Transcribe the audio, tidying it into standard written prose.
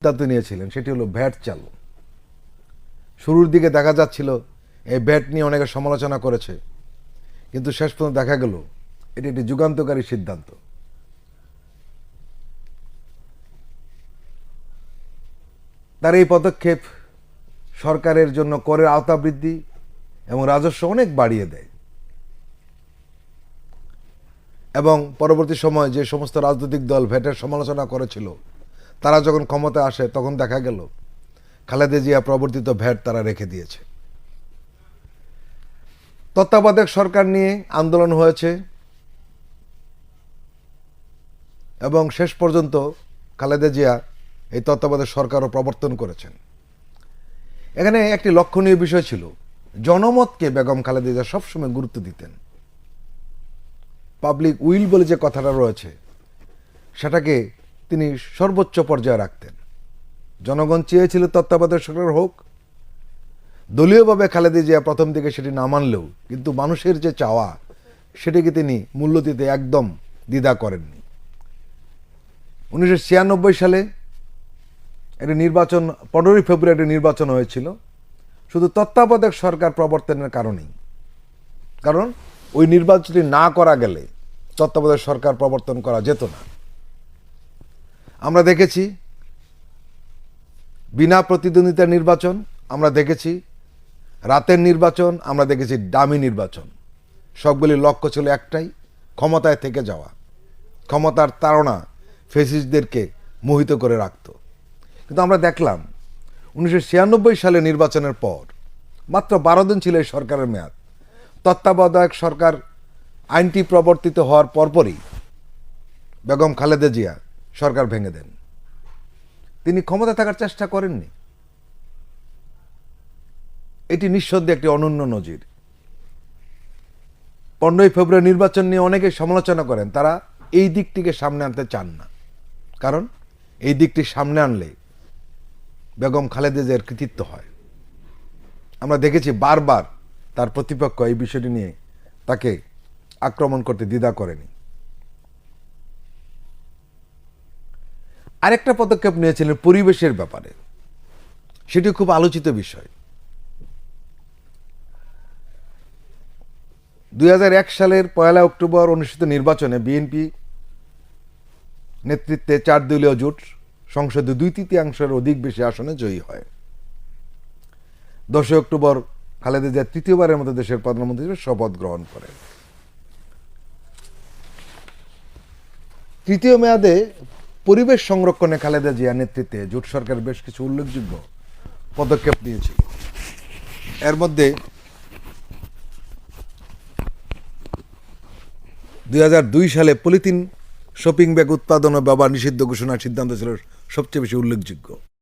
সিদ্ধান্ত নিয়েছিলেন সেটি হলো ভ্যাট চালু। শুরুর দিকে দেখা যাচ্ছিল এই ভ্যাট নিয়ে অনেকে সমালোচনা করেছে, কিন্তু শেষ পর্যন্ত দেখা গেল এটি একটি যুগান্তকারী সিদ্ধান্ত। তার এই পদক্ষেপ সরকারের জন্য করের আওতা বৃদ্ধি এবং রাজস্ব অনেক বাড়িয়ে দেয়। এবং পরবর্তী সময় যে সমস্ত রাজনৈতিক দল ভ্যাটের সমালোচনা করেছিল, তারা যখন ক্ষমতায় আসে তখন দেখা গেল খালেদা জিয়া প্রবর্তিত ভ্যাট তারা রেখে দিয়েছে। তত্ত্বাবধায়ক সরকার নিয়ে আন্দোলন হয়েছে এবং শেষ পর্যন্ত খালেদা জিয়া এই তত্ত্বাবধায়ক সরকারও প্রবর্তন করেছেন। এখানে একটি লক্ষণীয় বিষয় ছিল, জনমতকে বেগম খালেদা জিয়া সবসময় গুরুত্ব দিতেন। পাবলিক উইল বলে যে কথাটা রয়েছে, সেটাকে তিনি সর্বোচ্চ পর্যায়ে রাখতেন। জনগণ চেয়েছিল তত্ত্বাবধায়ক সরকার হোক, দলীয়ভাবে খালেদা জিয়া প্রথম দিকে সেটি না মানলেও কিন্তু মানুষের যে চাওয়া সেটিকে তিনি মূল্য দিতে একদম দ্বিধা করেননি। 1996 সালে একটি নির্বাচন, 15 ফেব্রুয়ারি নির্বাচন হয়েছিল শুধু তত্ত্বাবধায়ক সরকার প্রবর্তনের কারণেই। কারণ ওই নির্বাচনটি না করা গেলে তত্ত্বাবধায়ক সরকার প্রবর্তন করা যেত না। আমরা দেখেছি বিনা প্রতিদ্বন্দ্বিতার নির্বাচন, আমরা দেখেছি রাতের নির্বাচন, আমরা দেখেছি ডামি নির্বাচন। সবগুলির লক্ষ্য ছিল একটাই, ক্ষমতায় থেকে যাওয়া, ক্ষমতার তাড়না ফ্যাসিস্টদেরকে মোহিত করে রাখত। কিন্তু আমরা দেখলাম 1996 সালে নির্বাচনের পর মাত্র 12 দিন ছিল এই সরকারের মেয়াদ। তত্ত্বাবধায়ক সরকার আইনটি প্রবর্তিত হওয়ার পরপরই বেগম খালেদা জিয়া সরকার ভেঙে দেন। তিনি ক্ষমতা থাকার চেষ্টা করেননি। এটি নিঃসন্দেহে একটি অনন্য নজির। 15 ফেব্রুয়ারি নির্বাচন নিয়ে অনেকে সমালোচনা করেন, তারা এই দিকটিকে সামনে আনতে চান না। কারণ এই দিকটি সামনে আনলে বেগম খালেদা জিয়ার কৃতিত্ব হয়। আমরা দেখেছি বারবার তার প্রতিপক্ষ এই বিষয়টি নিয়ে তাকে আক্রমণ করতে দ্বিধা করেনি। আরেকটা পদক্ষেপ নিয়েছিলেন পরিবেশের ব্যাপারে, সেটি খুব আলোচিত বিষয়। 2001 সালের 1 অক্টোবর অনুষ্ঠিত নির্বাচনে বিএনপি নেতৃত্বে 4 দলীয় জোট সংসদে 2/3 অধিক বেশি আসনে জয়ী হয়। 10 অক্টোবর খালেদা জিয়া তৃতীয়বারের মতো দেশের প্রধানমন্ত্রী হিসেবে শপথ গ্রহণ করেন। তৃতীয় মেয়াদে পরিবেশ সংরক্ষণে খালেদা জিয়া নেতৃত্বে জোট সরকার বেশ কিছু উল্লেখযোগ্য পদক্ষেপ নিয়েছিল। এর মধ্যে 2002 সালে পলিথিন শপিং ব্যাগ উৎপাদন ও ব্যবহার নিষিদ্ধ ঘোষণার সিদ্ধান্ত ছিল সবচেয়ে বেশি উল্লেখযোগ্য।